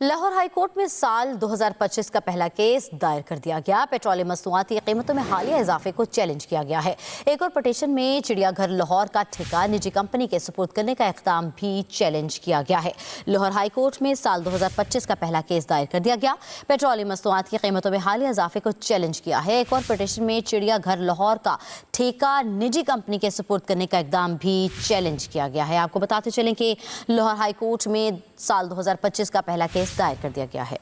Lahore high court में साल 2025 का पहला केस दायर कर दिया गया। पेट्रोलियम मसनूआत की कीमतों में हालिया इजाफे को चैलेंज किया गया है। एक और पटिशन में चिड़ियाघर लाहौर का ठेका निजी कंपनी के सुपुर्द करने का इक़दाम भी चैलेंज किया गया है। लाहौर हाई कोर्ट में साल 2025 का पहला केस दायर कर दिया गया। पेट्रोलियम मसनूआत की कीमतों में हालिया इजाफे को चैलेंज किया है। एक और पटिशन में चिड़ियाघर लाहौर का ठेका निजी कंपनी के सुपुर्द करने का इक़दाम भी चैलेंज किया गया है। आपको बताते चलें कि लाहौर हाई कोर्ट में साल 2025 का पहला केस दायर कर दिया गया है।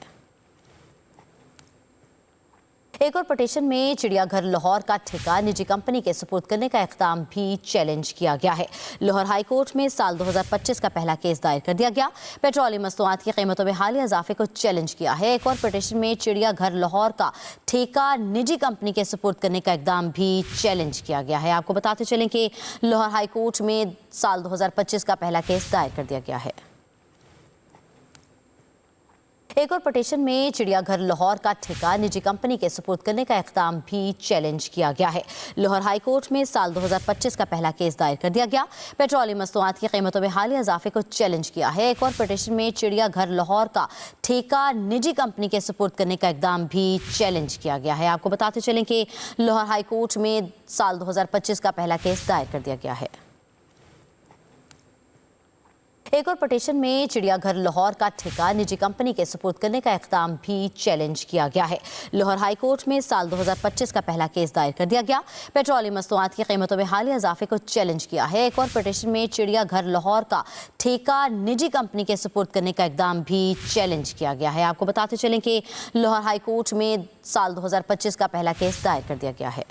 एक और पटिशन में चिड़ियाघर लाहौर का ठेका निजी कंपनी के सुपुर्द करने का इक़दाम भी चैलेंज किया गया है। लाहौर हाई कोर्ट में साल 2025 का पहला केस दायर कर दिया गया। पेट्रोलियम मसनूआत की कीमतों में हालिया इजाफे को चैलेंज किया है। एक और पटिशन में चिड़ियाघर लाहौर का ठेका निजी कंपनी के सुपुर्द करने का इक़दाम भी चैलेंज किया गया है। आपको बताते चलें कि लाहौर हाई कोर्ट में साल 2025 का पहला केस दायर कर दिया गया है। एक और पटिशन में चिड़ियाघर लाहौर का ठेका निजी कंपनी के सुपुर्द करने का इक़दाम भी चैलेंज किया गया है। लाहौर हाई कोर्ट में साल 2025 का पहला केस दायर कर दिया गया। पेट्रोलियम मसनूआत की कीमतों में हालिया इजाफे को चैलेंज किया है। एक और पटिशन में चिड़ियाघर लाहौर का ठेका निजी कंपनी के सुपुर्द करने का इक़दाम भी चैलेंज किया गया है। आपको बताते चलें कि लाहौर हाई कोर्ट में साल 2025 का पहला केस दायर कर दिया गया है। एक और पटिशन में चिड़ियाघर लाहौर का ठेका निजी कंपनी के सुपुर्द करने का इक़दाम भी चैलेंज किया गया है। लाहौर हाई कोर्ट में साल 2025 का पहला केस दायर कर दिया गया। पेट्रोलियम मसनूआत की कीमतों में हालिया इजाफे को चैलेंज किया है। एक और पटिशन में चिड़ियाघर लाहौर का ठेका निजी कंपनी के सुपुर्द करने का इक़दाम भी चैलेंज किया गया है। आपको बताते चलें कि लाहौर हाई कोर्ट में साल 2025 का पहला केस दायर कर दिया गया है।